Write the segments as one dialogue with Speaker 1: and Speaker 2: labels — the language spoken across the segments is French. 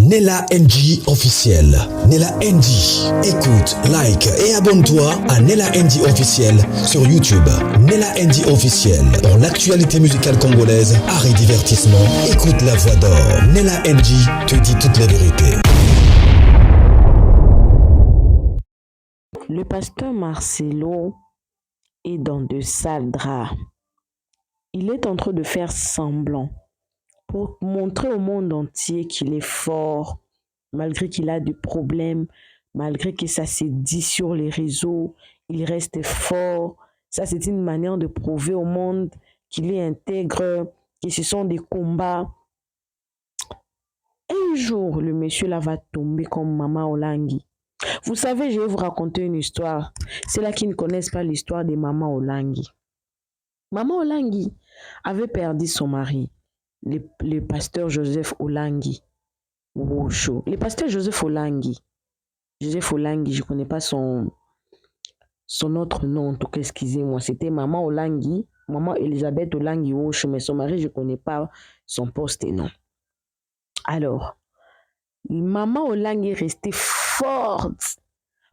Speaker 1: Nella NG officiel. Nella NG. Écoute, like et abonne-toi à Nella NG officiel sur YouTube. Nella NG officiel. Pour l'actualité musicale congolaise, art et divertissement, écoute la voix d'or. Nella NG te dit toute la vérité.
Speaker 2: Le pasteur Marcelo est dans de sales draps. Il est en train de faire semblant pour montrer au monde entier qu'il est fort, malgré qu'il a des problèmes, malgré que ça s'est dit sur les réseaux, il reste fort. Ça, c'est une manière de prouver au monde qu'il est intègre, que ce sont des combats. Un jour, le monsieur là va tomber comme Maman Olangi. Vous savez, je vais vous raconter une histoire. C'est là qui ne connaissent pas l'histoire de Maman Olangi. Maman Olangi avait perdu son mari, le pasteur Joseph Olangi. Wosho. Le pasteur Joseph Olangi. Joseph Olangi, je ne connais pas son autre nom, en tout cas, excusez-moi. C'était Maman Olangi, Maman Elisabeth Olangi Wosho, mais son mari, je ne connais pas son poste et nom. Alors, Maman Olangi est restée forte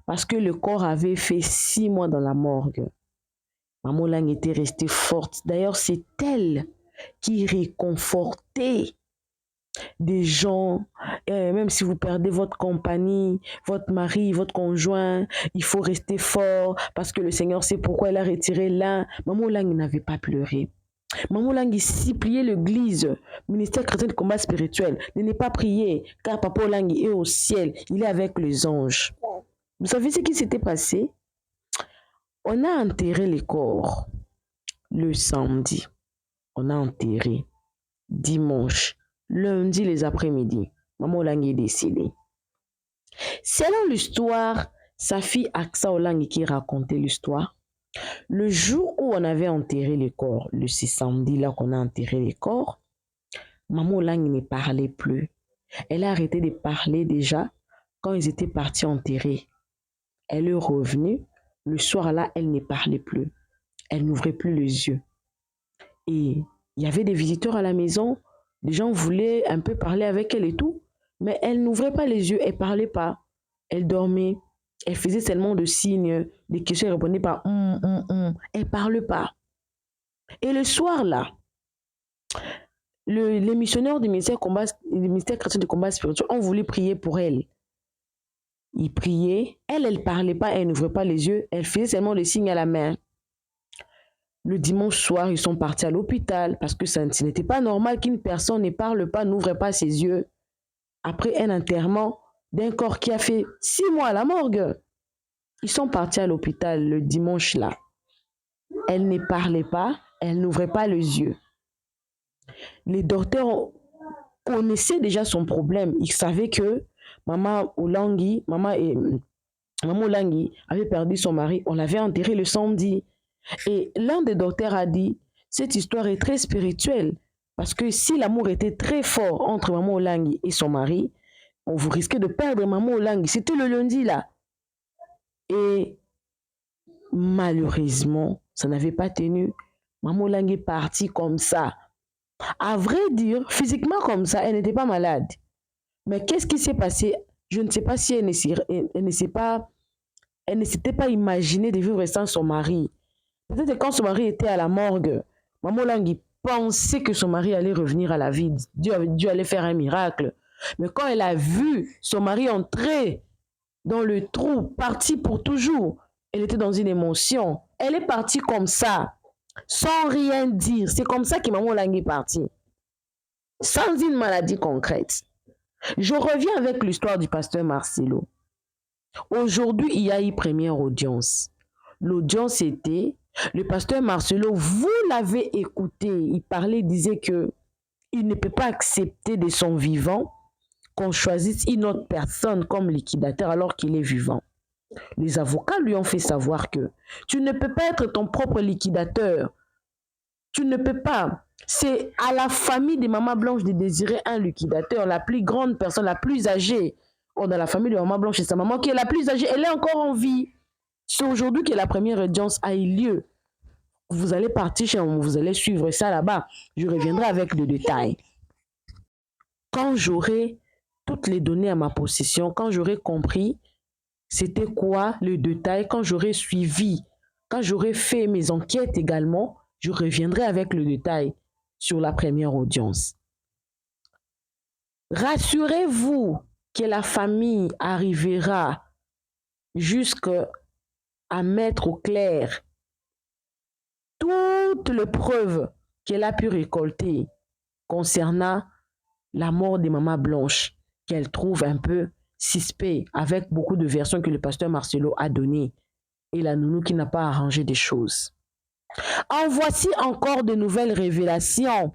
Speaker 2: parce que le corps avait fait 6 mois dans la morgue. Maman Olangi était restée forte. D'ailleurs, c'est elle qui réconfortait des gens. Même si vous perdez votre compagnie, votre mari, votre conjoint, il faut rester fort parce que le Seigneur sait pourquoi il a retiré l'un. Maman Olangi n'avait pas pleuré. Maman Olangi suppliait l'église, ministère chrétien de combat spirituel, de ne pas prier car Papa Olangi est au ciel, il est avec les anges. Vous savez ce qui s'était passé? On a enterré les corps le samedi. On a enterré dimanche, lundi les après-midi. Maman Olangi est décédée. Selon l'histoire, sa fille Aksa Olangi qui racontait l'histoire, le jour où on avait enterré les corps, le samedi là qu'on a enterré les corps, Maman Olangi ne parlait plus. Elle a arrêté de parler déjà quand ils étaient partis enterrer. Elle est revenue. Le soir là, elle ne parlait plus. Elle n'ouvrait plus les yeux. Et il y avait des visiteurs à la maison. Les gens voulaient un peu parler avec elle et tout. Mais elle n'ouvrait pas les yeux. Elle ne parlait pas. Elle dormait. Elle faisait seulement de signes. Des questions, elle répondait par Elle ne parlait pas. Et le soir là, les missionnaires du ministère chrétien de combat spirituel ont voulu prier pour elle. Ils priaient. Elle ne parlait pas. Elle n'ouvrait pas les yeux. Elle faisait seulement des signes à la main. Le dimanche soir, ils sont partis à l'hôpital parce que ce n'était pas normal qu'une personne ne parle pas, n'ouvre pas ses yeux après un enterrement d'un corps qui a fait 6 mois à la morgue. Ils sont partis à l'hôpital le dimanche là. Elle ne parlait pas, elle n'ouvrait pas les yeux. Les docteurs connaissaient déjà son problème. Ils savaient que Maman Olangi avait perdu son mari. On l'avait enterré le samedi. Et l'un des docteurs a dit, cette histoire est très spirituelle, parce que si l'amour était très fort entre Maman Olangi et son mari, on vous risquait de perdre Maman Olangi. C'était le lundi là. Et malheureusement, ça n'avait pas tenu. Maman Olangi est partie comme ça. À vrai dire, physiquement comme ça, elle n'était pas malade. Mais qu'est-ce qui s'est passé? Je ne sais pas si elle ne s'était pas imaginée de vivre sans son mari. Peut-être que quand son mari était à la morgue, Maman Olangi pensait que son mari allait revenir à la vie. Dieu allait faire un miracle. Mais quand elle a vu son mari entrer dans le trou, parti pour toujours, elle était dans une émotion. Elle est partie comme ça, sans rien dire. C'est comme ça que Maman Olangi est partie, sans une maladie concrète. Je reviens avec l'histoire du pasteur Marcelo. Aujourd'hui, il y a eu première audience. L'audience était... Le pasteur Marcelo, vous l'avez écouté, il parlait, il disait que il ne peut pas accepter de son vivant qu'on choisisse une autre personne comme liquidateur alors qu'il est vivant. Les avocats lui ont fait savoir que tu ne peux pas être ton propre liquidateur. Tu ne peux pas. C'est à la famille de Maman Blanche de désirer un liquidateur, la plus grande personne, la plus âgée. Dans la famille de Maman Blanche, c'est sa maman qui est la plus âgée, elle est encore en vie. C'est aujourd'hui que la première audience a eu lieu. Vous allez partir chez moi, vous allez suivre ça là-bas. Je reviendrai avec le détail. Quand j'aurai toutes les données à ma possession, quand j'aurai compris c'était quoi le détail, quand j'aurai suivi, quand j'aurai fait mes enquêtes également, je reviendrai avec le détail sur la première audience. Rassurez-vous que la famille arrivera jusqu'à mettre au clair toutes les preuves qu'elle a pu récolter concernant la mort de Maman Blanche, qu'elle trouve un peu suspect, avec beaucoup de versions que le pasteur Marcelo a données, et la nounou qui n'a pas arrangé des choses. En voici encore de nouvelles révélations.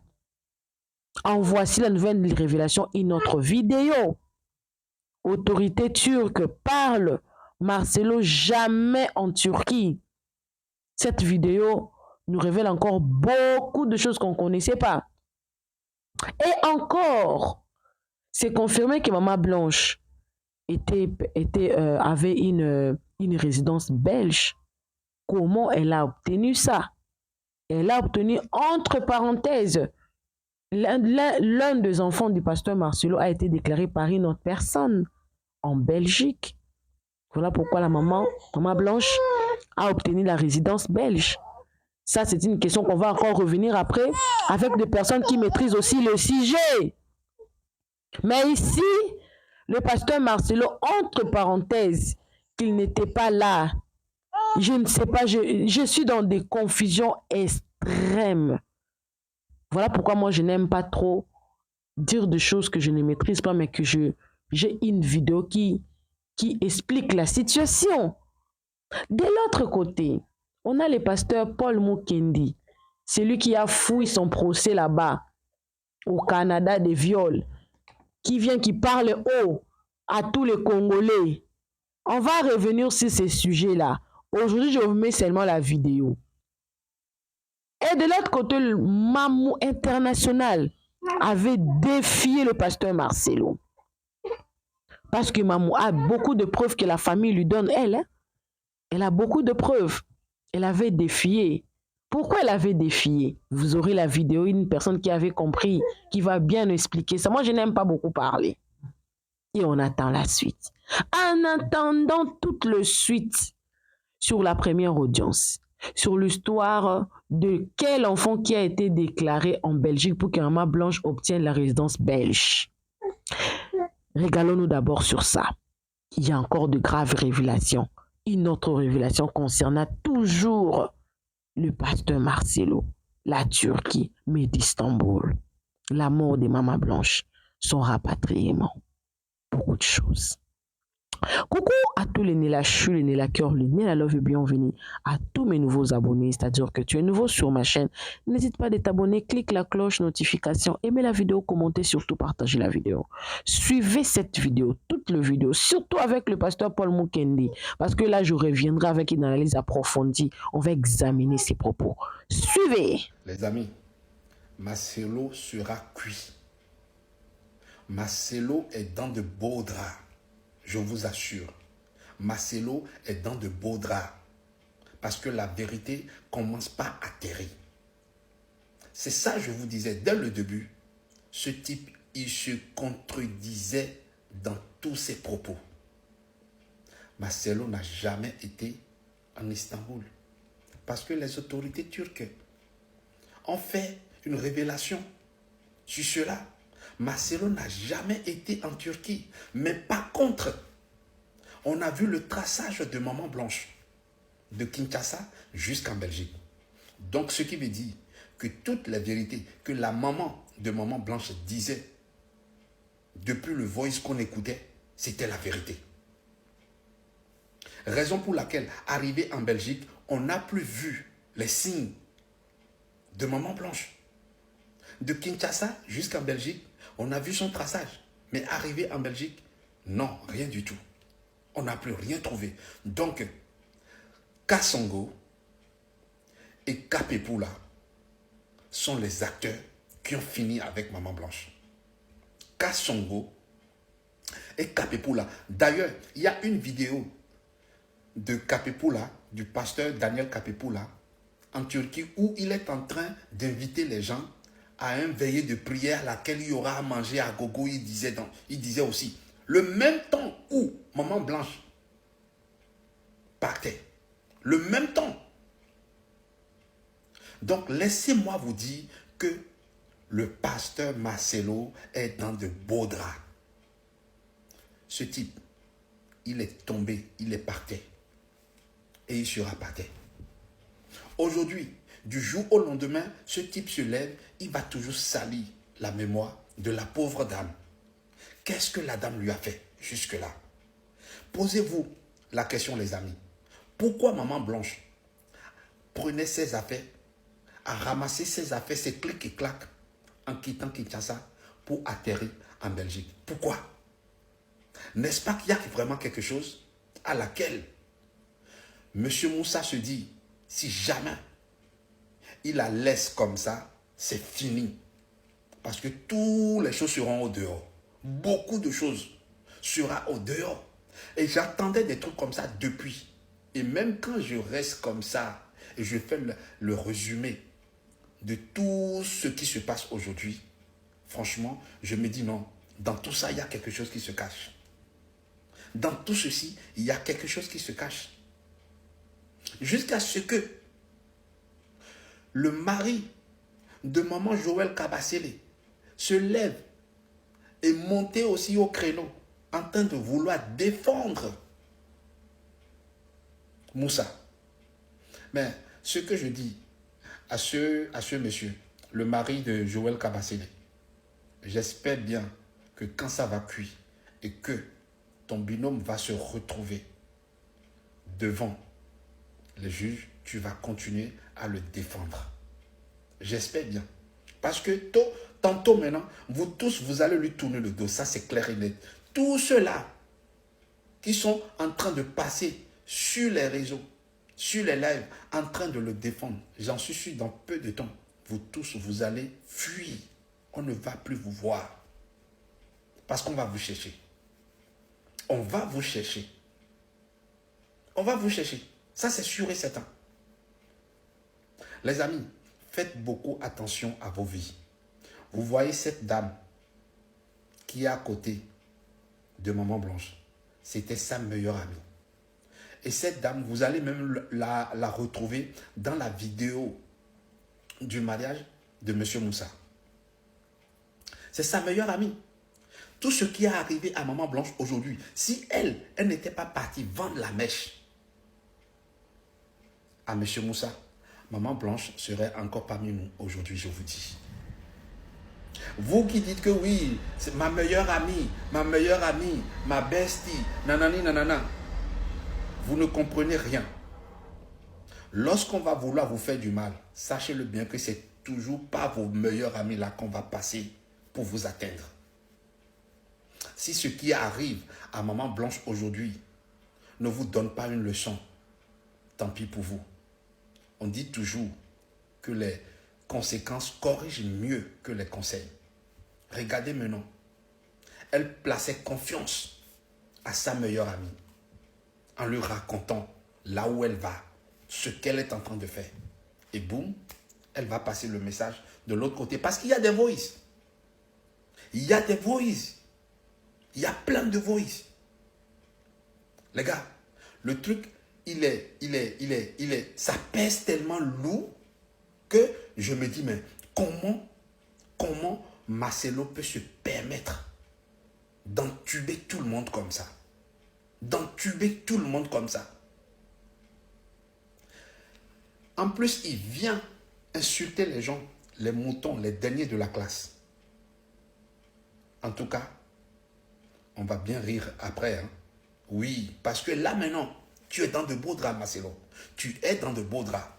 Speaker 2: En voici la nouvelle révélation, une autre vidéo. Autorité turque parle Marcelo jamais en Turquie. Cette vidéo nous révèle encore beaucoup de choses qu'on ne connaissait pas. Et encore, c'est confirmé que Maman Blanche avait une résidence belge. Comment elle a obtenu ça? Elle a obtenu, entre parenthèses, l'un des enfants du pasteur Marcelo a été déclaré par une autre personne en Belgique. Voilà pourquoi la Maman Blanche a obtenu la résidence belge. Ça, c'est une question qu'on va encore revenir après avec des personnes qui maîtrisent aussi le sujet. Mais ici, le pasteur Marcelo, entre parenthèses, qu'il n'était pas là. Je ne sais pas, je suis dans des confusions extrêmes. Voilà pourquoi moi, je n'aime pas trop dire des choses que je ne maîtrise pas, mais que j'ai une vidéo qui explique la situation. De l'autre côté, on a le pasteur Paul Mukendi, celui qui a fouillé son procès là-bas, au Canada des viols, qui vient, qui parle haut à tous les Congolais. On va revenir sur ces sujets-là. Aujourd'hui, je vous mets seulement la vidéo. Et de l'autre côté, le Mamou International avait défié le pasteur Marcelo. Parce que Mamou a beaucoup de preuves que la famille lui donne, elle. Hein? Elle a beaucoup de preuves. Elle avait défié. Pourquoi elle avait défié? Vous aurez la vidéo, une personne qui avait compris, qui va bien expliquer ça. Moi, je n'aime pas beaucoup parler. Et on attend la suite. En attendant toute la suite sur la première audience, sur l'histoire de quel enfant qui a été déclaré en Belgique pour que Maman Blanche obtienne la résidence belge. Régalons-nous d'abord sur ça. Il y a encore de graves révélations. Une autre révélation concernant toujours le pasteur Marcelo, la Turquie, mais d'Istanbul, la mort de Maman Blanche, son rapatriement, beaucoup de choses. Coucou à tous les Nélachus, les Nélacœurs, les Nélalove et bienvenue à tous mes nouveaux abonnés, c'est-à-dire que tu es nouveau sur ma chaîne. N'hésite pas à t'abonner, clique la cloche, notification, aimez la vidéo, commentez, surtout partagez la vidéo. Suivez cette vidéo, toutes les vidéos, surtout avec le pasteur Paul Mukendi, parce que là, je reviendrai avec une analyse approfondie. On va examiner ses propos. Suivez!
Speaker 3: Les amis, Marcelo sera cuit. Marcelo est dans de beaux draps. Je vous assure, Marcelo est dans de beaux draps parce que la vérité commence pas à atterrir. C'est ça, je vous disais, dès le début, ce type, il se contredisait dans tous ses propos. Marcelo n'a jamais été en Istanbul parce que les autorités turques ont fait une révélation sur cela. Marcelo n'a jamais été en Turquie. Mais par contre, on a vu le traçage de Maman Blanche, de Kinshasa jusqu'en Belgique. Donc, ce qui veut dire que toute la vérité que la maman de Maman Blanche disait depuis le voice qu'on écoutait, c'était la vérité. Raison pour laquelle, arrivé en Belgique, on n'a plus vu les signes de Maman Blanche. De Kinshasa jusqu'en Belgique, on a vu son traçage. Mais arrivé en Belgique, non, rien du tout. On n'a plus rien trouvé. Donc, Kassongo et Kapepula sont les acteurs qui ont fini avec Maman Blanche. Kassongo et Kapepula. D'ailleurs, il y a une vidéo de Kapepula, du pasteur Daniel Kapepula, en Turquie, où il est en train d'inviter les gens à un veillée de prière à laquelle il y aura à manger à gogo, il disait aussi, le même temps où maman Blanche partait, le même temps. Donc, laissez-moi vous dire que le pasteur Marcelo est dans de beaux draps. Ce type, il est tombé, il est parti. Et il sera parti. Aujourd'hui, du jour au lendemain, ce type se lève, il va toujours salir la mémoire de la pauvre dame. Qu'est-ce que la dame lui a fait jusque-là? Posez-vous la question, les amis. Pourquoi maman Blanche prenait ses affaires, a ramassé ses affaires, ses clics et claques, en quittant Kinshasa pour atterrir en Belgique? Pourquoi? N'est-ce pas qu'il y a vraiment quelque chose à laquelle M. Moussa se dit, si jamais il la laisse comme ça, c'est fini. Parce que toutes les choses seront au dehors. Beaucoup de choses seront au dehors. Et j'attendais des trucs comme ça depuis. Et même quand je reste comme ça, et je fais le résumé de tout ce qui se passe aujourd'hui, franchement, je me dis non, dans tout ça, il y a quelque chose qui se cache. Dans tout ceci, il y a quelque chose qui se cache. Jusqu'à ce que le mari de maman Joël Kabasele se lève et monte aussi au créneau en train de vouloir défendre Moussa. Mais ce que je dis à ce monsieur, le mari de Joël Kabasele, j'espère bien que quand ça va cuire et que ton binôme va se retrouver devant les juges, tu vas continuer à le défendre. J'espère bien. Parce que tantôt maintenant, vous tous, vous allez lui tourner le dos. Ça, c'est clair et net. Tous ceux-là qui sont en train de passer sur les réseaux, sur les lives, en train de le défendre, j'en suis sûr, dans peu de temps, vous tous, vous allez fuir. On ne va plus vous voir. Parce qu'on va vous chercher. On va vous chercher. On va vous chercher. Ça, c'est sûr et certain. Les amis, faites beaucoup attention à vos vies. Vous voyez cette dame qui est à côté de maman Blanche. C'était sa meilleure amie. Et cette dame, vous allez même la retrouver dans la vidéo du mariage de M. Moussa. C'est sa meilleure amie. Tout ce qui est arrivé à maman Blanche aujourd'hui, si elle n'était pas partie vendre la mèche à M. Moussa, maman Blanche serait encore parmi nous aujourd'hui, je vous dis. Vous qui dites que oui, c'est ma meilleure amie, ma bestie, nanani, nanana, vous ne comprenez rien. Lorsqu'on va vouloir vous faire du mal, sachez-le bien que c'est toujours pas vos meilleurs amis là qu'on va passer pour vous atteindre. Si ce qui arrive à maman Blanche aujourd'hui ne vous donne pas une leçon, tant pis pour vous. On dit toujours que les conséquences corrigent mieux que les conseils. Regardez maintenant. Elle plaçait confiance à sa meilleure amie en lui racontant là où elle va, ce qu'elle est en train de faire. Et boum, elle va passer le message de l'autre côté. Parce qu'il y a des voices. Il y a des voices. Il y a plein de voices. Les gars, le truc, ça pèse tellement lourd que je me dis, mais comment Marcelo peut se permettre d'entuber tout le monde comme ça? D'entuber tout le monde comme ça. En plus, il vient insulter les gens, les moutons, les derniers de la classe. En tout cas, on va bien rire après. Hein? Oui, parce que là maintenant, tu es dans de beaux draps, Marcelo. Tu es dans de beaux draps.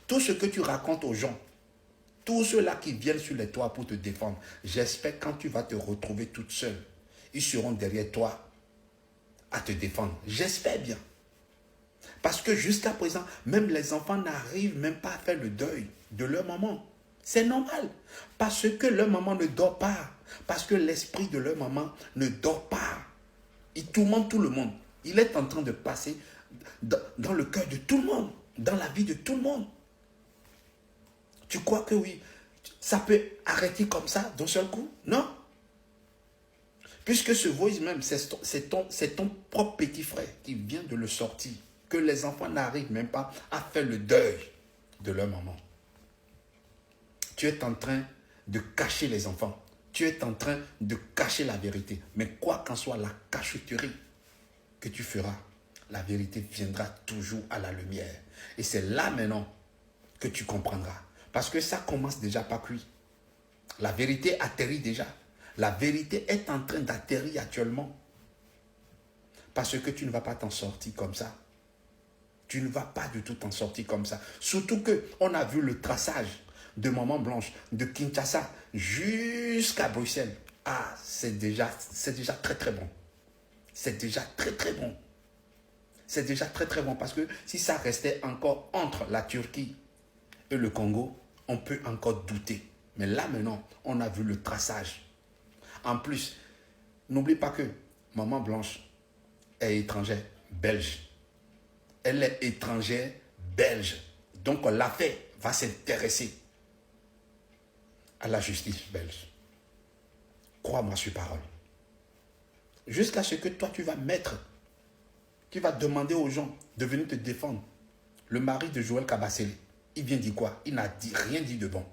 Speaker 3: Tout ce que tu racontes aux gens, tous ceux-là qui viennent sur les toits pour te défendre, j'espère quand tu vas te retrouver toute seule, ils seront derrière toi à te défendre. J'espère bien. Parce que jusqu'à présent, même les enfants n'arrivent même pas à faire le deuil de leur maman. C'est normal. Parce que leur maman ne dort pas. Parce que l'esprit de leur maman ne dort pas. Il tourmente tout le monde. Il est en train de passer dans le cœur de tout le monde. Dans la vie de tout le monde. Tu crois que oui, Ça peut arrêter comme ça, d'un seul coup? Non. Puisque ce voice même, c'est ton propre petit frère qui vient de le sortir. Que les enfants n'arrivent même pas à faire le deuil de leur maman. Tu es en train de cacher les enfants. Tu es en train de cacher la vérité. Mais quoi qu'en soit la cacheterie que tu feras, la vérité viendra toujours à la lumière. Et c'est là maintenant que tu comprendras. Parce que ça commence déjà par cuire. La vérité atterrit déjà. La vérité est en train d'atterrir actuellement. Parce que tu ne vas pas t'en sortir comme ça. Tu ne vas pas du tout t'en sortir comme ça. Surtout qu'on a vu le traçage de Maman Blanche, de Kinshasa jusqu'à Bruxelles. Ah, c'est déjà très très bon. C'est déjà très très bon. C'est déjà très très bon parce que si ça restait encore entre la Turquie et le Congo, on peut encore douter. Mais là maintenant, on a vu le traçage. En plus, n'oublie pas que Maman Blanche est étrangère belge. Elle est étrangère belge. Donc l'affaire va s'intéresser à la justice belge. Crois-moi sur parole. Jusqu'à ce que toi tu vas mettre, qui va demander aux gens de venir te défendre. Le mari de Joël Kabasele, il vient dire quoi? Il n'a rien dit de bon.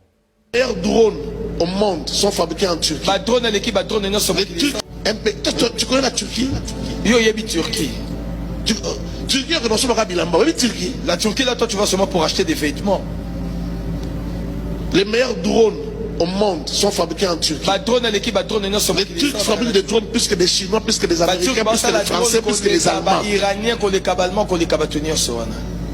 Speaker 4: Les meilleurs drones au monde sont fabriqués en Turquie.
Speaker 5: Ma drone à l'équipe, ma drone non
Speaker 4: Les Turcs, tu connais la Turquie?
Speaker 5: Yo yebi Turquie.
Speaker 4: Turquie reconnaît le Rabilamba. Oui, Turquie.
Speaker 5: La Turquie là, toi tu vas seulement pour acheter des vêtements.
Speaker 4: Les meilleurs drones au monde sont fabriqués en Turquie.
Speaker 5: Ma drone à l'équipe, ma drone non seulement.
Speaker 4: Les Turcs fabriquent des drones plus que des Chinois, plus que des Américains, plus que des Français, plus que des Allemands.
Speaker 5: Iraniens, qu'on les cabalements, qu'on les cabatonniers sur un.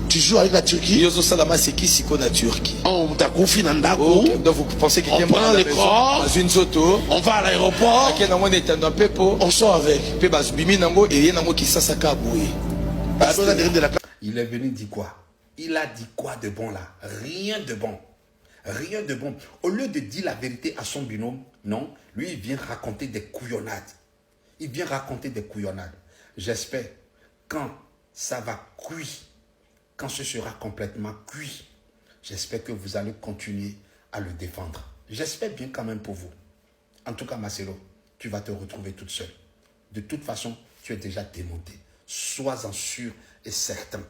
Speaker 4: Tu joues avec la Turquie?
Speaker 5: Yozo Salama, c'est qui si qu'on a Turquie?
Speaker 4: On t'a confié dans Ndako.
Speaker 5: Donc vous pensez qu'il y a
Speaker 4: on prend les corps,
Speaker 5: une zoto,
Speaker 4: on va à l'aéroport, on sort avec.
Speaker 3: Il est venu dire quoi? Il a dit quoi de bon là? Rien de bon. Rien de bon. Au lieu de dire la vérité à son binôme, non, lui il vient raconter des couillonnades. Il vient raconter des couillonnades. J'espère quand ça va cuire, quand ce sera complètement cuit, j'espère que vous allez continuer à le défendre. J'espère bien quand même pour vous. En tout cas, Marcelo, tu vas te retrouver toute seule. De toute façon, tu es déjà démonté. Sois-en sûr et certain.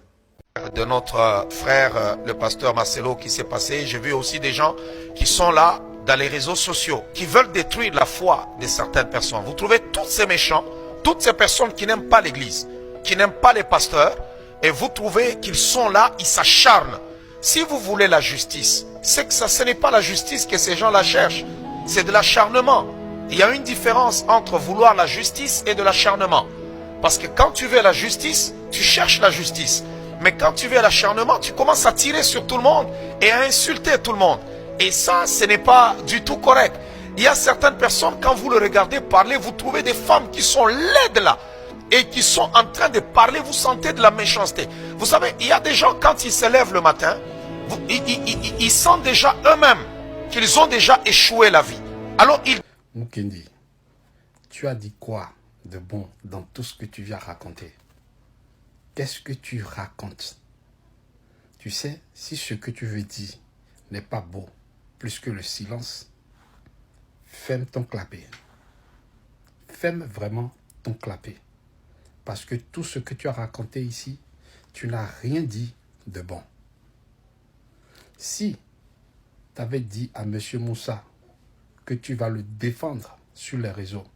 Speaker 6: De notre frère, le pasteur Marcelo, qui s'est passé. J'ai vu aussi des gens qui sont là dans les réseaux sociaux, qui veulent détruire la foi de certaines personnes. Vous trouvez tous ces méchants, toutes ces personnes qui n'aiment pas l'église, qui n'aiment pas les pasteurs, et vous trouvez qu'ils sont là, ils s'acharnent. Si vous voulez la justice, c'est que ce n'est pas la justice que ces gens-là cherchent, c'est de l'acharnement. Il y a une différence entre vouloir la justice et de l'acharnement. Parce que quand tu veux la justice, tu cherches la justice. Mais quand tu veux l'acharnement, tu commences à tirer sur tout le monde et à insulter tout le monde. Et ça, ce n'est pas du tout correct. Il y a certaines personnes, quand vous le regardez parler, vous trouvez des femmes qui sont laides là. Et qui sont en train de parler, vous sentez de la méchanceté. Vous savez, il y a des gens, quand ils se lèvent le matin, ils sentent déjà eux-mêmes qu'ils ont déjà échoué la vie. Alors ils...
Speaker 3: Mukendi, tu as dit quoi de bon dans tout ce que tu viens raconter? Qu'est-ce que tu racontes? Tu sais, si ce que tu veux dire n'est pas beau, plus que le silence, ferme ton clapet. Ferme vraiment ton clapet. Parce que tout ce que tu as raconté ici, tu n'as rien dit de bon. Si tu avais dit à M. Moussa que tu vas le défendre sur les réseaux,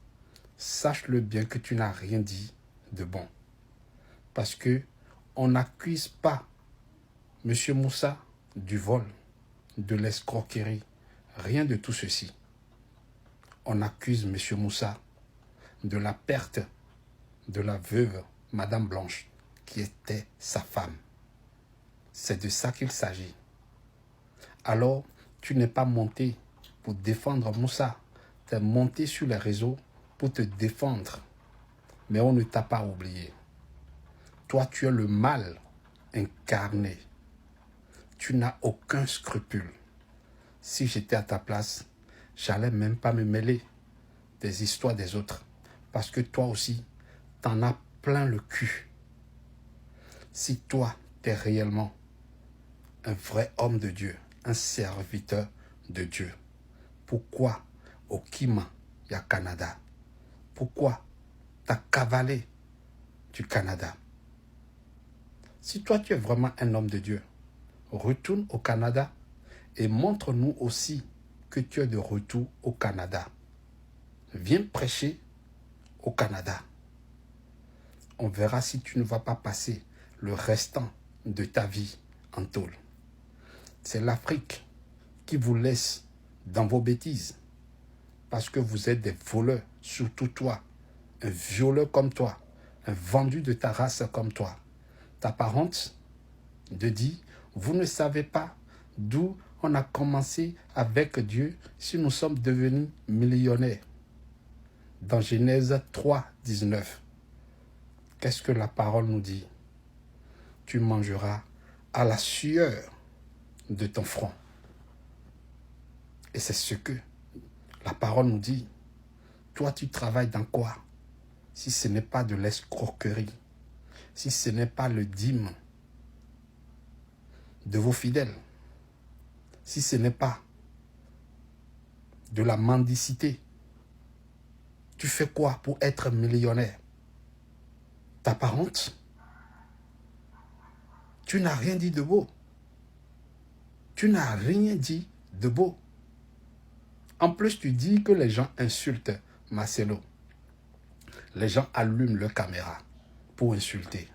Speaker 3: sache-le bien que tu n'as rien dit de bon. Parce que on n'accuse pas M. Moussa du vol, de l'escroquerie, rien de tout ceci. On accuse M. Moussa de la perte de la veuve Madame Blanche, qui était sa femme. C'est de ça qu'il s'agit. Alors, tu n'es pas monté pour défendre Moussa. Tu es monté sur les réseaux pour te défendre. Mais on ne t'a pas oublié. Toi, tu es le mal incarné. Tu n'as aucun scrupule. Si j'étais à ta place, j'allais même pas me mêler des histoires des autres. Parce que toi aussi, t'en as plein le cul. Si toi, t'es réellement un vrai homme de Dieu, un serviteur de Dieu, Pourquoi au Kima, il y a Canada? Pourquoi tu as cavalé du Canada? Si toi tu es vraiment un homme de Dieu, retourne au Canada et montre-nous aussi que tu es de retour au Canada. Viens prêcher au Canada. On verra si tu ne vas pas passer le restant de ta vie en tôle. C'est l'Afrique qui vous laisse dans vos bêtises parce que vous êtes des voleurs, surtout toi, un violeur comme toi, un vendu de ta race comme toi. Ta parente de dit, vous ne savez pas d'où on a commencé avec Dieu si nous sommes devenus millionnaires. Dans Genèse 3, 19, qu'est-ce que la parole nous dit? Tu mangeras à la sueur de ton front. Et c'est ce que la parole nous dit. Toi, tu travailles dans quoi? Si ce n'est pas de l'escroquerie, si ce n'est pas le dîme de vos fidèles, si ce n'est pas de la mendicité, tu fais quoi pour être millionnaire? Ta parente, tu n'as rien dit de beau. Tu n'as rien dit de beau. En plus, tu dis que les gens insultent Marcelo. Les gens allument leur caméra pour insulter.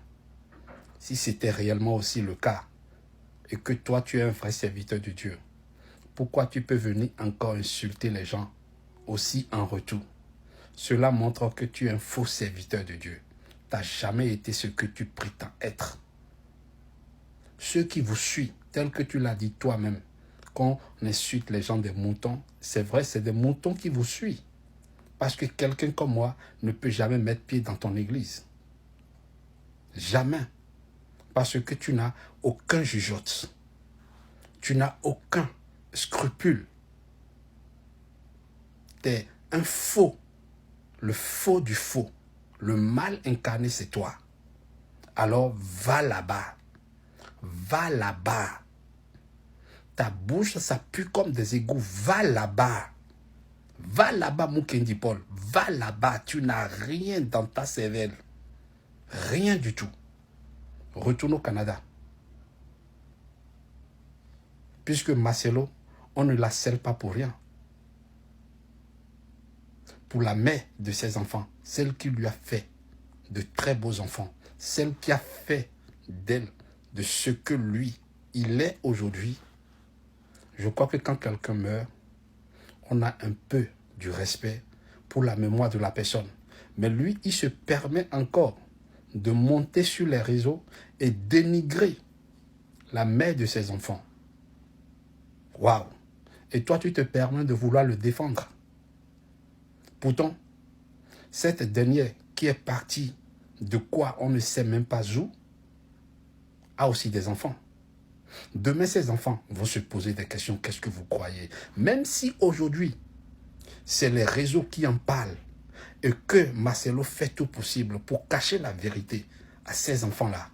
Speaker 3: Si c'était réellement aussi le cas, et que toi, tu es un vrai serviteur de Dieu, pourquoi tu peux venir encore insulter les gens aussi en retour? Cela montre que tu es un faux serviteur de Dieu. Tu n'as jamais été ce que tu prétends être. Ceux qui vous suivent, tel que tu l'as dit toi-même, quand on insulte les gens des moutons, c'est vrai, c'est des moutons qui vous suivent. Parce que quelqu'un comme moi ne peut jamais mettre pied dans ton église. Jamais. Parce que tu n'as aucun jugeote. Tu n'as aucun scrupule. Tu es un faux. Le faux du faux. Le mal incarné, c'est toi. Alors va là-bas. Va là-bas. Ta bouche, ça pue comme des égouts. Va là-bas. Va là-bas, Mukendi Paul. Va là-bas. Tu n'as rien dans ta cervelle. Rien du tout. Retourne au Canada. Puisque Marcelo, on ne la scelle pas pour rien. Pour la mère de ses enfants, celle qui lui a fait de très beaux enfants, celle qui a fait d'elle de ce que lui, il est aujourd'hui. Je crois que quand quelqu'un meurt, on a un peu du respect pour la mémoire de la personne. Mais lui, il se permet encore de monter sur les réseaux et dénigrer la mère de ses enfants. Waouh! Et toi, tu te permets de vouloir le défendre. Pourtant, cette dernière qui est partie de quoi on ne sait même pas où, a aussi des enfants. Demain, ces enfants vont se poser des questions. Qu'est-ce que vous croyez? Même si aujourd'hui, c'est les réseaux qui en parlent et que Marcelo fait tout possible pour cacher la vérité à ces enfants-là.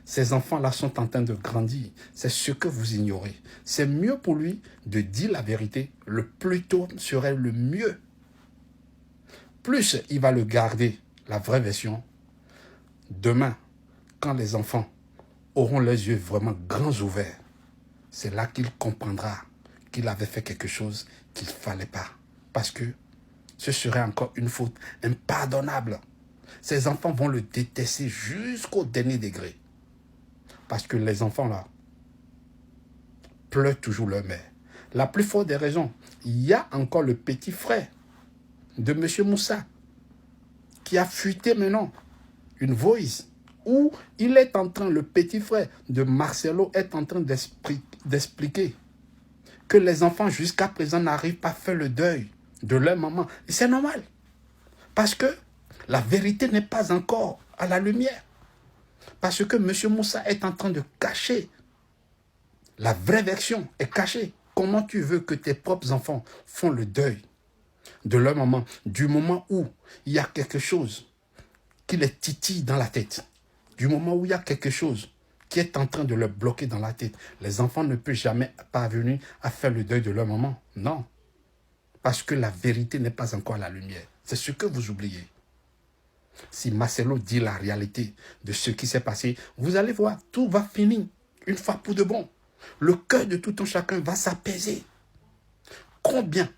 Speaker 3: Ces enfants-là sont en train de grandir. C'est ce que vous ignorez. C'est mieux pour lui de dire la vérité. Le plus tôt serait le mieux. Plus il va le garder, la vraie version. Demain, quand les enfants auront les yeux vraiment grands ouverts, c'est là qu'il comprendra qu'il avait fait quelque chose qu'il ne fallait pas. Parce que ce serait encore une faute impardonnable. Ces enfants vont le détester jusqu'au dernier degré. Parce que les enfants là pleurent toujours leur mère. La plus forte des raisons, il y a encore le petit frère de M. Moussa qui a fuité maintenant une voice où il est en train, le petit frère de Marcelo est en train d'expliquer que les enfants jusqu'à présent n'arrivent pas à faire le deuil de leur maman. Et c'est normal. Parce que la vérité n'est pas encore à la lumière. Parce que M. Moussa est en train de cacher. La vraie version est cachée. Comment tu veux que tes propres enfants font le deuil de leur maman du moment où il y a quelque chose qui les titille dans la tête, du moment où il y a quelque chose qui est en train de leur bloquer dans la tête? Les enfants ne peuvent jamais parvenir à faire le deuil de leur maman. Non. Parce que la vérité n'est pas encore à la lumière. C'est ce que vous oubliez. Si Marcelo dit la réalité de ce qui s'est passé, vous allez voir, tout va finir une fois pour de bon. Le cœur de tout un chacun va s'apaiser. Combien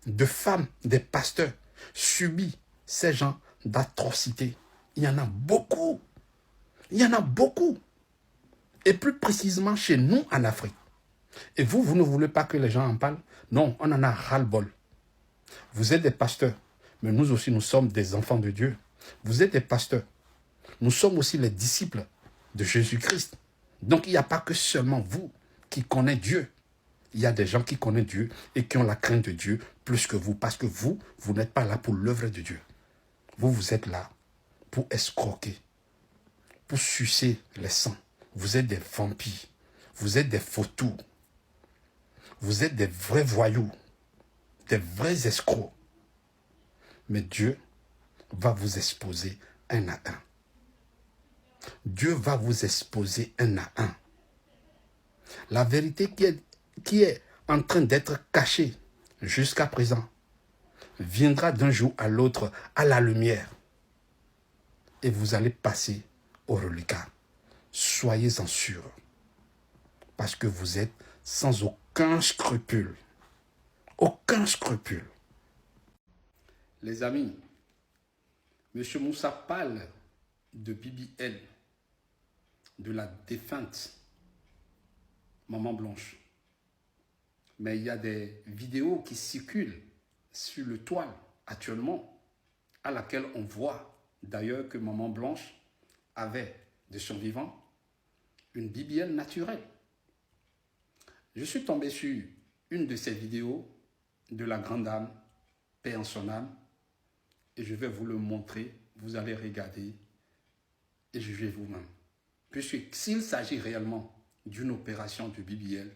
Speaker 3: de femmes, des pasteurs subissent ces genres d'atrocités? Il y en a beaucoup. Il y en a beaucoup. Et plus précisément chez nous en Afrique. Et vous, vous ne voulez pas que les gens en parlent? Non, on en a ras-le-bol. Vous êtes des pasteurs, mais nous aussi, nous sommes des enfants de Dieu. Vous êtes des pasteurs. Nous sommes aussi les disciples de Jésus-Christ. Donc, il n'y a pas que seulement vous qui connaissez Dieu. Il y a des gens qui connaissent Dieu et qui ont la crainte de Dieu plus que vous. Parce que vous, vous n'êtes pas là pour l'œuvre de Dieu. Vous, vous êtes là pour escroquer, pour sucer les sangs. Vous êtes des vampires. Vous êtes des vautours. Vous êtes des vrais voyous, des vrais escrocs. Mais Dieu va vous exposer un à un. Dieu va vous exposer un à un. La vérité qui est en train d'être cachée jusqu'à présent viendra d'un jour à l'autre à la lumière. Et vous allez passer au reliquat. Soyez-en sûrs. Parce que vous êtes sans aucun scrupule. Aucun scrupule. Les amis, M. Moussa parle de BBL, de la défunte Maman Blanche. Mais il y a des vidéos qui circulent sur le toile actuellement, à laquelle on voit d'ailleurs que Maman Blanche avait de son vivant une BBL naturelle. Je suis tombé sur une de ces vidéos de la grande dame, paix en son âme, et je vais vous le montrer. Vous allez regarder et jugez vous-même. Puisque s'il s'agit réellement d'une opération de BBL,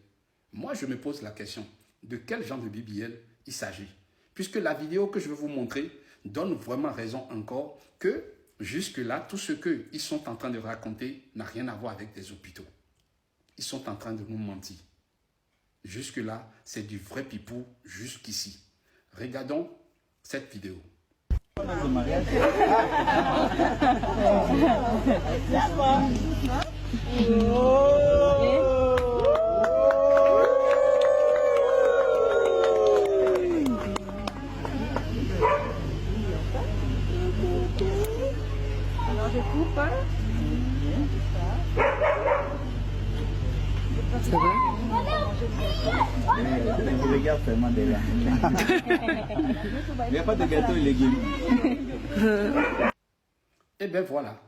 Speaker 3: moi je me pose la question de quel genre de BBL il s'agit. Puisque la vidéo que je vais vous montrer donne vraiment raison encore que jusque-là, tout ce qu'ils sont en train de raconter n'a rien à voir avec des hôpitaux. Ils sont en train de nous mentir. Jusque-là, c'est du vrai pipou jusqu'ici. Regardons cette vidéo.
Speaker 7: Alors je coupe, hein.
Speaker 2: C'est vrai?
Speaker 8: Je regarde seulement de là. Il n'y a pas de gâteau et légumes.
Speaker 3: Eh bien voilà.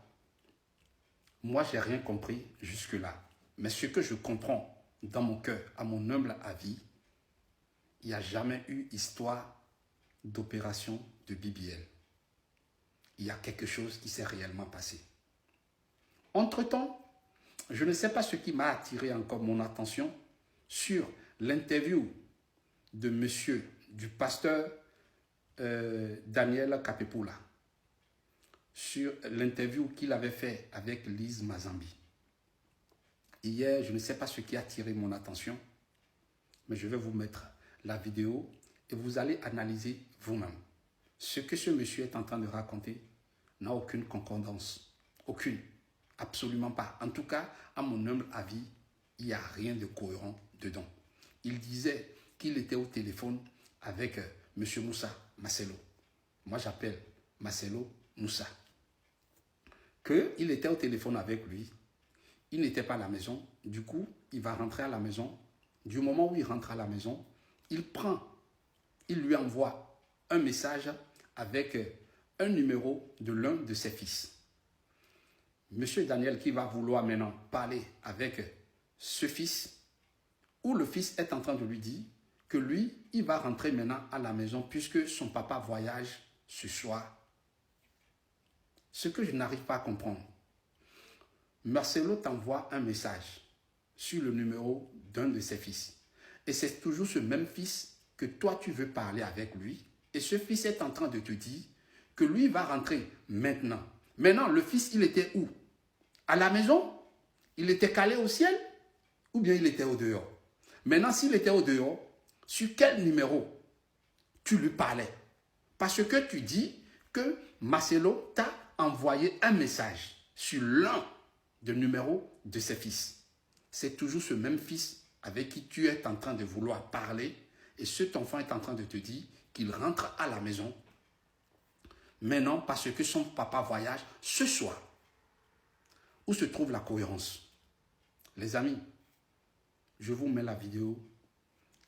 Speaker 3: Moi, j'ai rien compris jusque-là. Mais ce que je comprends dans mon cœur, à mon humble avis, il n'y a jamais eu histoire d'opération de BBL. Il y a quelque chose qui s'est réellement passé. Entre-temps, je ne sais pas ce qui m'a attiré encore mon attention sur l'interview de monsieur, du pasteur Daniel Kapepula, sur l'interview qu'il avait fait avec Lise Mazambi. Hier, je ne sais pas ce qui a attiré mon attention, mais je vais vous mettre la vidéo et vous allez analyser vous-même. Ce que ce monsieur est en train de raconter n'a aucune concordance. Aucune. Absolument pas. En tout cas, à mon humble avis, il n'y a rien de cohérent dedans. Il disait qu'il était au téléphone avec M. Moussa Marcelo. Moi, j'appelle Marcelo Moussa. Qu'il était au téléphone avec lui. Il n'était pas à la maison. Du coup, il va rentrer à la maison. Du moment où il rentre à la maison, il lui envoie un message avec un numéro de l'un de ses fils. Monsieur Daniel qui va vouloir maintenant parler avec ce fils, où le fils est en train de lui dire que lui, il va rentrer maintenant à la maison puisque son papa voyage ce soir. Ce que je n'arrive pas à comprendre, Marcelo t'envoie un message sur le numéro d'un de ses fils. Et c'est toujours ce même fils que toi tu veux parler avec lui. Et ce fils est en train de te dire que lui va rentrer maintenant. Maintenant, le fils, il était où? À la maison? Il était calé au ciel? Ou bien il était au dehors? Maintenant, s'il était au dehors, sur quel numéro tu lui parlais. Parce que tu dis que Marcelo t'a envoyé un message sur l'un des numéros de ses fils. C'est toujours ce même fils avec qui tu es en train de vouloir parler et cet enfant est en train de te dire qu'il rentre à la maison maintenant parce que son papa voyage ce soir. Où se trouve la cohérence? Les amis, je vous mets la vidéo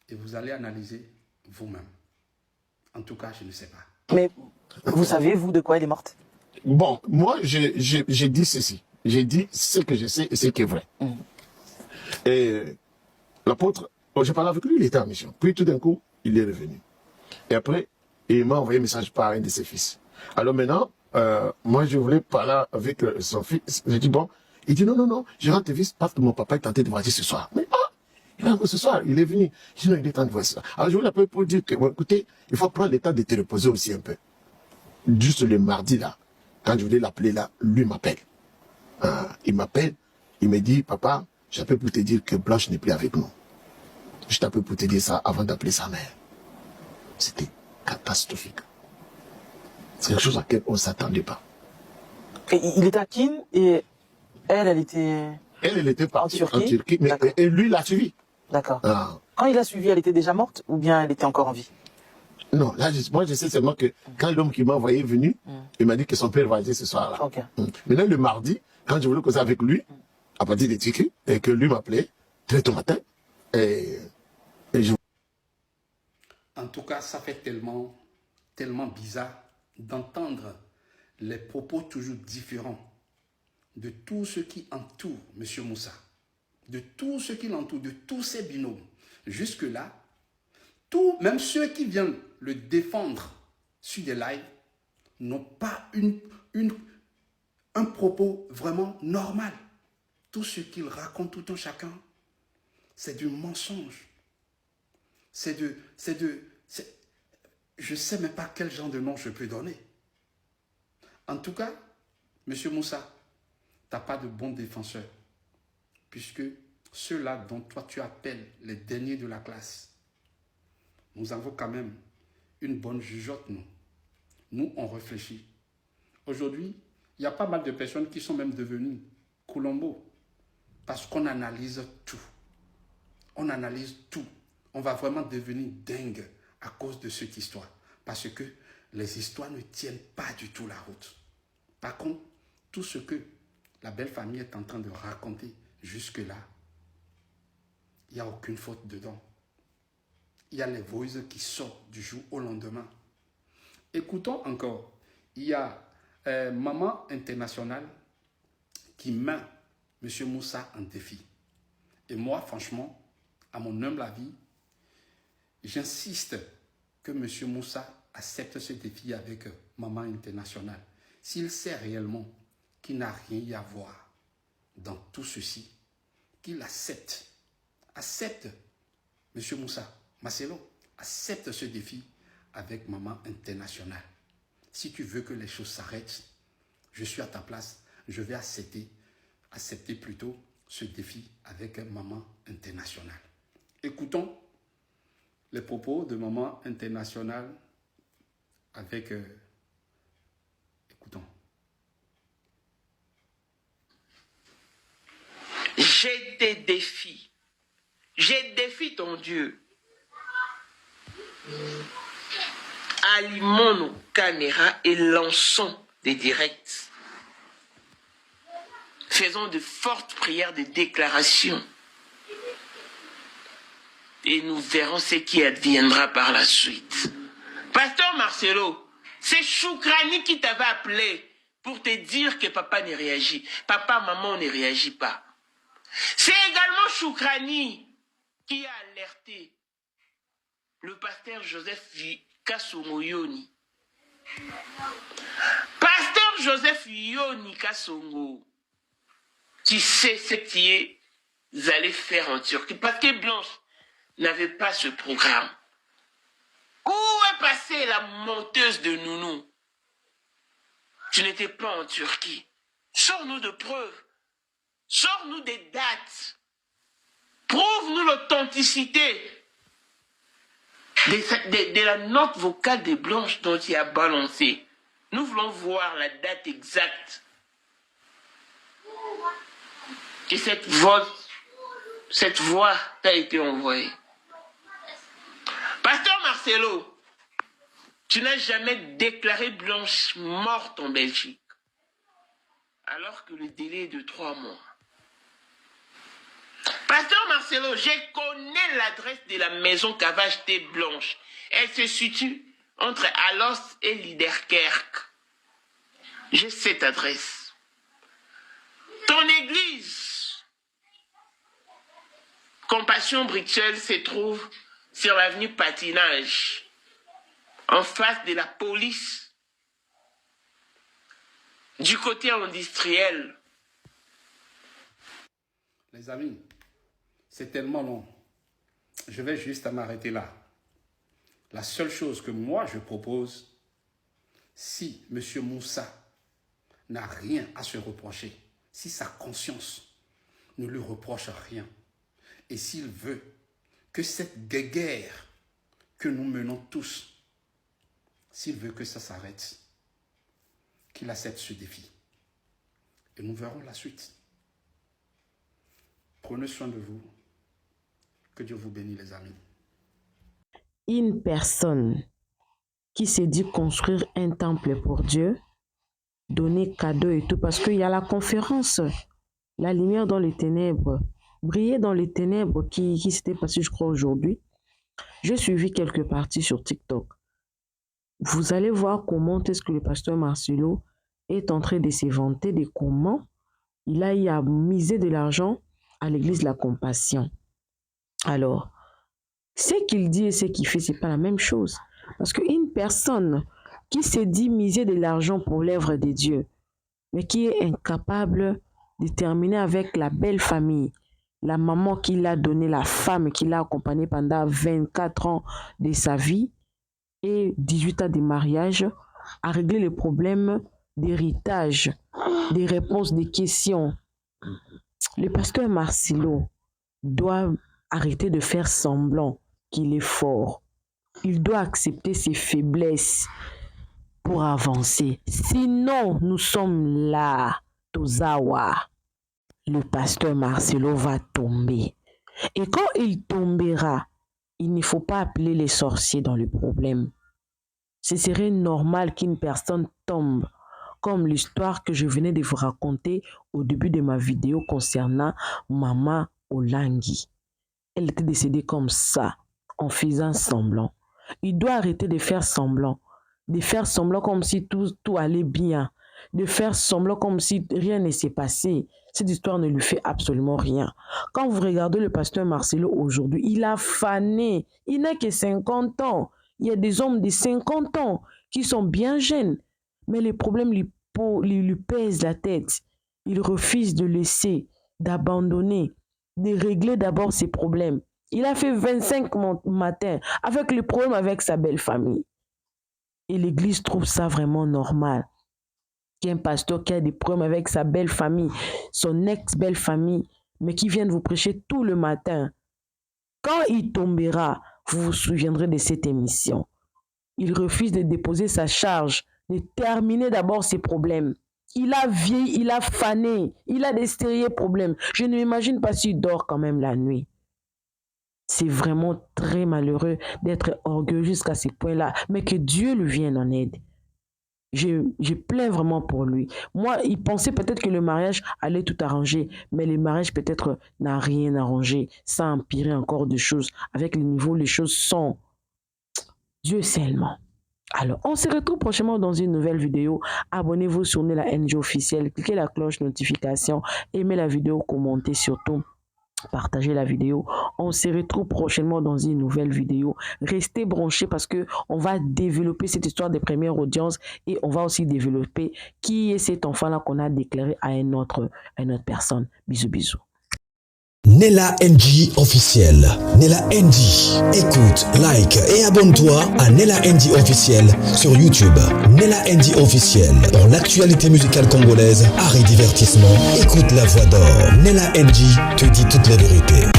Speaker 3: et vous allez analyser vous-même. En tout cas, je ne sais pas.
Speaker 7: Mais vous savez, vous, de quoi elle est morte?
Speaker 4: Bon, moi, j'ai dit ceci. J'ai dit ce que je sais et ce qui est vrai. Et l'apôtre, j'ai parlé avec lui, il était en mission. Puis tout d'un coup, il est revenu. Et après, il m'a envoyé un message par un de ses fils. Alors maintenant, moi, je voulais parler avec son fils. J'ai dit, bon, il dit, non, non, non, je rentre vite parce que mon papa est tenté de voyager ce soir. Mais il rentre ce soir, il est venu. Je dis, non, il est temps de voir ça. Alors je voulais l'appeler pour dire que, bon, écoutez, il faut prendre le temps de te reposer aussi un peu. Juste le mardi, là, quand je voulais l'appeler là, lui m'appelle. Il m'appelle, il me dit, papa, j'appelle pour te dire que Blanche n'est plus avec nous. Je t'appelle pour te dire ça avant d'appeler sa mère. C'était catastrophique. C'est quelque chose à laquelle on ne s'attendait pas.
Speaker 7: Et il était à Kin et elle était...
Speaker 4: Elle était partie
Speaker 7: en Turquie,
Speaker 4: mais et lui l'a suivi.
Speaker 7: D'accord. Quand il a suivi, elle était déjà morte ou bien elle était encore en vie?
Speaker 4: Non, là, moi, je sais seulement que quand l'homme qui m'a envoyé est venu, il m'a dit que son père voyageait ce soir-là.
Speaker 7: Okay.
Speaker 4: Maintenant, le mardi, quand je voulais causer avec lui, à partir des tickets, et que lui m'appelait très tôt matin, et je...
Speaker 3: En tout cas, ça fait tellement bizarre d'entendre les propos toujours différents de tout ce qui entoure M. Moussa, de tout ce qui l'entoure, de tous ses binômes. Jusque-là, même ceux qui viennent le défendre sur des lives n'ont pas un propos vraiment normal. Tout ce qu'ils racontent tout un chacun, c'est du mensonge. Je ne sais même pas quel genre de nom je peux donner. En tout cas, M. Moussa, tu n'as pas de bons défenseurs. Puisque ceux-là dont toi tu appelles les derniers de la classe, nous avons quand même une bonne jugeote, nous. Nous, on réfléchit. Aujourd'hui, il y a pas mal de personnes qui sont même devenues Colombo. Parce qu'on analyse tout. On analyse tout. On va vraiment devenir dingue à cause de cette histoire. Parce que les histoires ne tiennent pas du tout la route. Par contre, tout ce que la belle famille est en train de raconter jusque-là, il n'y a aucune faute dedans. Il y a les voices qui sortent du jour au lendemain. Écoutons encore. Il y a Maman Internationale qui met M. Moussa en défi. Et moi, franchement, à mon humble avis, j'insiste que M. Moussa accepte ce défi avec Maman Internationale. S'il sait réellement qu'il n'a rien à voir dans tout ceci, qu'il accepte. Accepte, M. Moussa, Marcelo, accepte ce défi avec Maman Internationale. Si tu veux que les choses s'arrêtent, je suis à ta place, je vais accepter plutôt ce défi avec Maman Internationale. Écoutons les propos de Maman Internationale avec... écoutons.
Speaker 9: J'ai des défis. J'ai défie ton Dieu. Allumons nos caméras et lançons des directs. Faisons de fortes prières de déclaration. Et nous verrons ce qui adviendra par la suite. Pasteur Marcelo, c'est Choukrani qui t'avait appelé pour te dire que papa ne réagit. Papa, maman ne réagit pas. C'est également Choukrani qui a alerté le pasteur Joseph Kassongo Yoni. Pasteur Joseph Yoni Kassongo, tu sais ce qu'ils allaient faire en Turquie. Parce que Blanche n'avait pas ce programme. Où est passée la menteuse de Nounou? Tu n'étais pas en Turquie. Sors-nous de preuves. Sors-nous des dates. Prouve-nous l'authenticité. de la note vocale de Blanche dont il a balancé. Nous voulons voir la date exacte que cette voix t'a été envoyée. Pasteur Marcelo, tu n'as jamais déclaré Blanche morte en Belgique, alors que le délai est de 3 mois. Pasteur Marcelo, je connais l'adresse de la maison qu'avait achetée Blanche. Elle se situe entre Alos et Liederkerk. J'ai cette adresse. Ton église, Compassion Bruxelles, se trouve sur l'avenue Patinage, en face de la police, du côté industriel.
Speaker 3: Les amis, c'est tellement long. Je vais juste m'arrêter là. La seule chose que moi je propose, si M. Moussa n'a rien à se reprocher, si sa conscience ne lui reproche rien, et s'il veut que cette guerre que nous menons tous, s'il veut que ça s'arrête, qu'il accepte ce défi. Et nous verrons la suite. Prenez soin de vous. Que Dieu vous bénisse, les amis.
Speaker 2: Une personne qui s'est dit construire un temple pour Dieu, donner cadeau et tout, parce qu'il y a la conférence, la lumière dans les ténèbres, briller dans les ténèbres qui s'était passé, je crois, aujourd'hui. J'ai suivi quelques parties sur TikTok. Vous allez voir comment est-ce que le pasteur Marcelo est en train de se vanter de comment il a misé de l'argent à l'église de la Compassion. Alors, ce qu'il dit et ce qu'il fait, ce n'est pas la même chose. Parce qu'une personne qui s'est dit miser de l'argent pour l'œuvre de Dieu, mais qui est incapable de terminer avec la belle famille, la maman qui l'a donné, la femme qui l'a accompagnée pendant 24 ans de sa vie et 18 ans de mariage, à régler les problèmes d'héritage, des réponses, des questions. Le pasteur Marcelo doit arrêter de faire semblant qu'il est fort. Il doit accepter ses faiblesses pour avancer. Sinon, nous sommes là, Tozawa. Le pasteur Marcelo va tomber. Et quand il tombera, il ne faut pas appeler les sorciers dans le problème. Ce serait normal qu'une personne tombe, comme l'histoire que je venais de vous raconter au début de ma vidéo concernant Maman Olangi. Elle était décédée comme ça, en faisant semblant. Il doit arrêter de faire semblant comme si tout allait bien, de faire semblant comme si rien ne s'est passé. Cette histoire ne lui fait absolument rien. Quand vous regardez le pasteur Marcelo aujourd'hui, il a fané. Il n'a que 50 ans. Il y a des hommes de 50 ans qui sont bien jeunes, mais les problèmes lui pèsent la tête. Il refuse de laisser, d'abandonner, de régler d'abord ses problèmes. Il a fait 25 matins avec le problème avec sa belle famille. Et l'église trouve ça vraiment normal. Qu'un pasteur qui a des problèmes avec sa belle famille, son ex-belle famille, mais qui vient vous prêcher tout le matin. Quand il tombera, vous vous souviendrez de cette émission. Il refuse de déposer sa charge, de terminer d'abord ses problèmes. Il a vieilli, il a fané, il a des sérieux problèmes. Je ne m'imagine pas s'il dort quand même la nuit. C'est vraiment très malheureux d'être orgueilleux jusqu'à ce point-là, mais que Dieu lui vienne en aide. Je plains vraiment pour lui. Moi, il pensait peut-être que le mariage allait tout arranger, mais le mariage peut-être n'a rien arrangé. Ça a empiré encore des choses. Avec le niveau, les choses sont... Dieu seulement. Alors, on se retrouve prochainement dans une nouvelle vidéo. Abonnez-vous sur Nella NG officiel, cliquez la cloche notification, aimez la vidéo, commentez surtout. Partagez la vidéo. On se retrouve prochainement dans une nouvelle vidéo. Restez branchés parce que on va développer cette histoire des premières audiences et on va aussi développer qui est cet enfant-là qu'on a déclaré à une autre personne. Bisous, bisous.
Speaker 1: Nella NG officiel. Nella NG. Écoute, like et abonne-toi à Nella NG officiel sur YouTube. Nella NG officiel. Pour l'actualité musicale congolaise, art et divertissement, écoute la voix d'or. Nella NG te dit toutes les vérités.